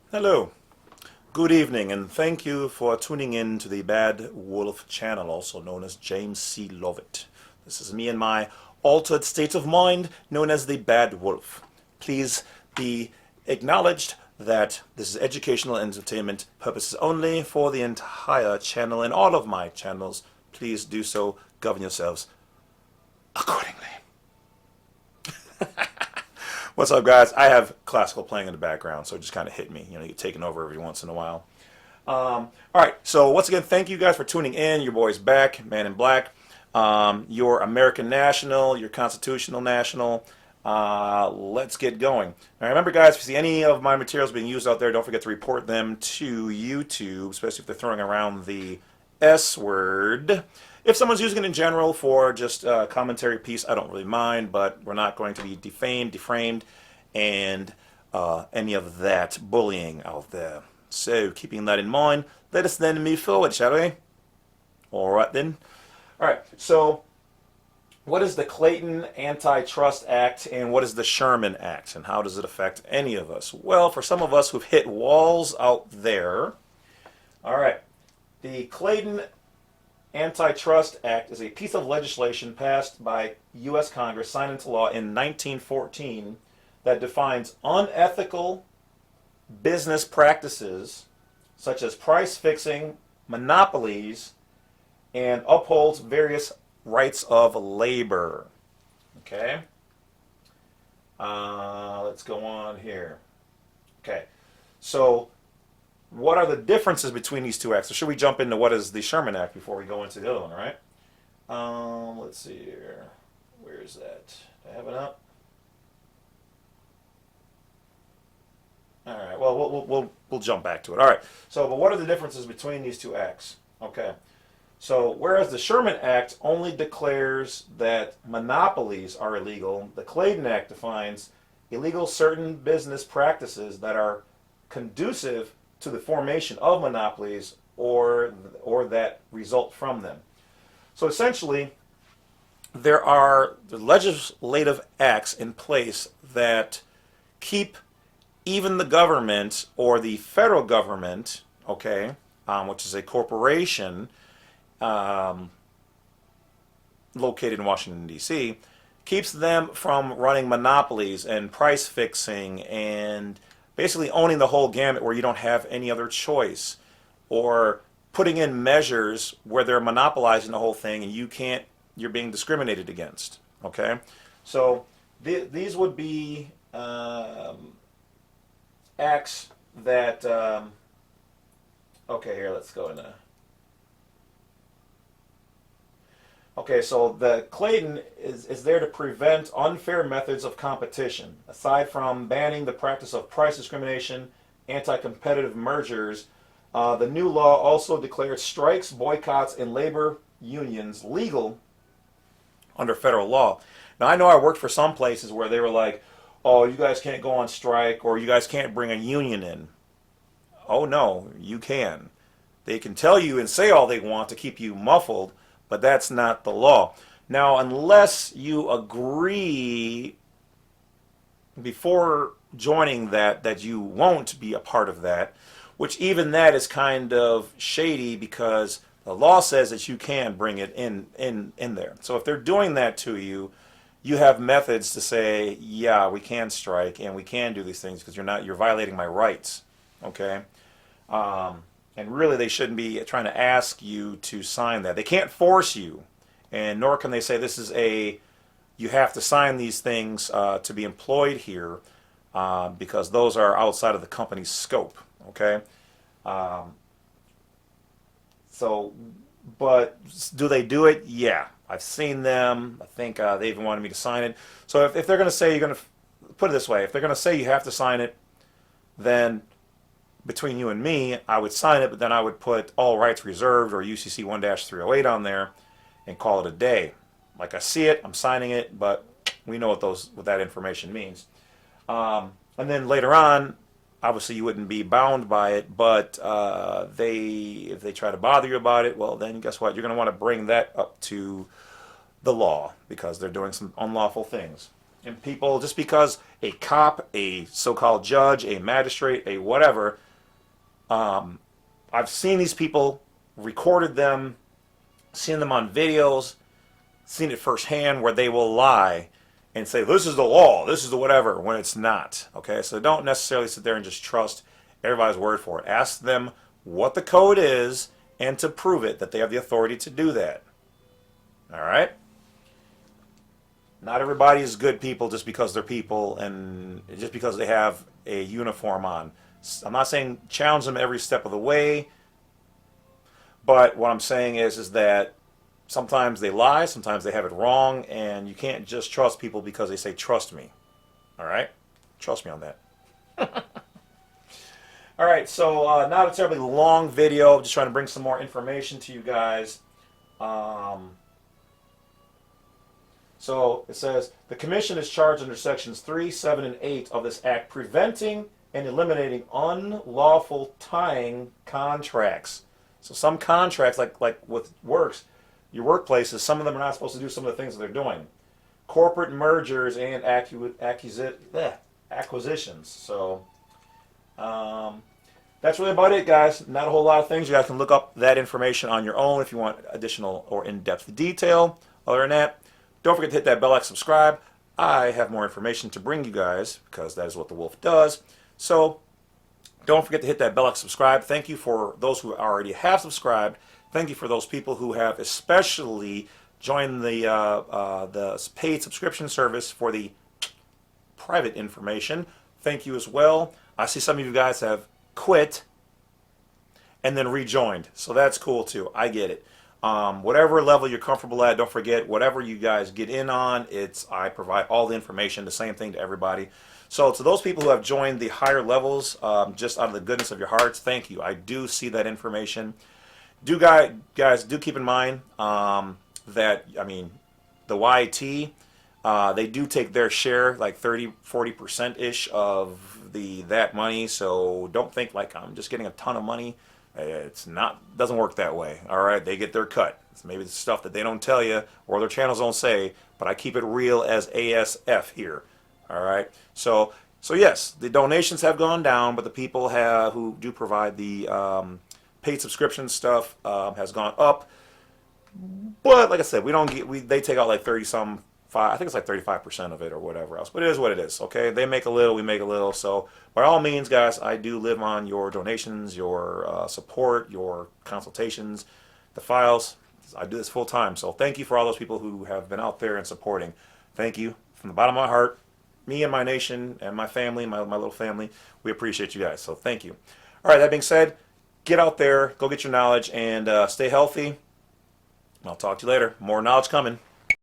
Hello, good evening, and thank you for tuning in to the Badwolf channel, also known as James C. Lovett. This is me and my altered state of mind, known as the Badwolf. Please be acknowledged that this is educational entertainment purposes only for the entire channel and all of my channels. Please do so, govern yourselves accordingly. What's up, guys? I have classical playing in the background, so it just kind of hit me. You know, you're taking over every once in a while. All right, so once again, thank you guys for tuning in. Your boy's back, Man in Black. Your American National, your Constitutional National. Let's get going. Now, remember, guys, if you see any of my materials being used out there, don't forget to report them to YouTube, especially if they're throwing around the S word. If someone's using it in general for just a commentary piece, I don't really mind, but we're not going to be defamed, deframed, and any of that bullying out there. So, keeping that in mind, let us then move forward, shall we? All right, then. All right, so what is the Clayton Antitrust Act and what is the Sherman Act, and how does it affect any of us? Well, for some of us who've hit walls out there, all right, the Clayton Antitrust Act is a piece of legislation passed by U.S. Congress, signed into law in 1914, that defines unethical business practices such as price fixing, monopolies, and upholds various rights of labor. Okay? Let's go on here. Okay. So, what are the differences between these two acts? So should we jump into what is the Sherman Act before we go into the other one, all right? Let's see here. Where is that? Do I have it up? All right. Well, we'll jump back to it. All right. So, but what are the differences between these two acts? Okay. So, whereas the Sherman Act only declares that monopolies are illegal, the Clayton Act defines illegal certain business practices that are conducive to the formation of monopolies or that result from them. So essentially, there are the legislative acts in place that keep even the government or the federal government, okay, which is a corporation located in Washington, D.C., keeps them from running monopolies and price fixing and basically owning the whole gamut where you don't have any other choice, or putting in measures where they're monopolizing the whole thing and you're being discriminated against. Okay, so these would be acts that okay, here, let's go in a. Okay, so the Clayton is there to prevent unfair methods of competition. Aside from banning the practice of price discrimination, anti-competitive mergers, the new law also declared strikes, boycotts, and labor unions legal under federal law. Now, I know I worked for some places where they were like, oh, you guys can't go on strike, or you guys can't bring a union in. Oh, no, you can. They can tell you and say all they want to keep you muffled, but that's not the law. Now, unless you agree before joining that you won't be a part of that, which even that is kind of shady because the law says that you can bring it in there. So if they're doing that to you, you have methods to say, yeah, we can strike and we can do these things because you're violating my rights. Okay? And really, they shouldn't be trying to ask you to sign that. They can't force you, and nor can they say this is you have to sign these things to be employed here because those are outside of the company's scope. Okay, so, but do they do it? Yeah, I've seen them. I think they even wanted me to sign it. So if they're going to say you're going to put it this way, if they're going to say you have to sign it, then between you and me, I would sign it, but then I would put all rights reserved or UCC 1-308 on there and call it a day. Like I see it, I'm signing it, but we know what that information means. And then later on, obviously you wouldn't be bound by it, but if they try to bother you about it, well, then guess what? You're going to want to bring that up to the law because they're doing some unlawful things. And people, just because a cop, a so-called judge, a magistrate, a whatever, I've seen these people, recorded them, seen them on videos, seen it firsthand where they will lie and say, this is the law, this is the whatever, when it's not. Okay, so don't necessarily sit there and just trust everybody's word for it. Ask them what the code is and to prove it that they have the authority to do that. All right? Not everybody is good people just because they're people and just because they have a uniform on. I'm not saying challenge them every step of the way, but what I'm saying is that sometimes they lie, sometimes they have it wrong, and you can't just trust people because they say, trust me. All right? Trust me on that. All right, so not a terribly long video. Just trying to bring some more information to you guys. So it says, the Commission is charged under Sections 3, 7, and 8 of this Act preventing and eliminating unlawful tying contracts. So some contracts, like with works, your workplaces, some of them are not supposed to do some of the things that they're doing. Corporate mergers and acquisitions. So that's really about it, guys. Not a whole lot of things. You guys can look up that information on your own if you want additional or in-depth detail. Other than that, don't forget to hit that bell, like, subscribe. I have more information to bring you guys because that is what the Wolf does. So don't forget to hit that bell, like, subscribe. Thank you for those who already have subscribed. Thank you for those people who have especially joined the paid subscription service for the private information. Thank you as well. I see some of you guys have quit and then rejoined. So that's cool too. I get it. Whatever level you're comfortable at, don't forget, whatever you guys get in on, I provide all the information, the same thing to everybody. So to those people who have joined the higher levels, just out of the goodness of your hearts, thank you. I do see that information. Guys, do keep in mind that, I mean, the YT, they do take their share, like 30-40%-ish of that money. So don't think like I'm just getting a ton of money. It's not, doesn't work that way. All right, they get their cut. It's maybe the stuff that they don't tell you or their channels don't say, but I keep it real as ASF here. All right, so yes, the donations have gone down, but the people who do provide the paid subscription stuff has gone up. But like I said, they take out like 30-some, I think it's like 35% of it or whatever else. But it is what it is. Okay, they make a little, we make a little. So by all means, guys, I do live on your donations, your support, your consultations, the files. I do this full time. So thank you for all those people who have been out there and supporting. Thank you from the bottom of my heart. Me and my nation and my family, my little family, we appreciate you guys. So thank you. All right, that being said, get out there, go get your knowledge, and stay healthy. I'll talk to you later. More knowledge coming.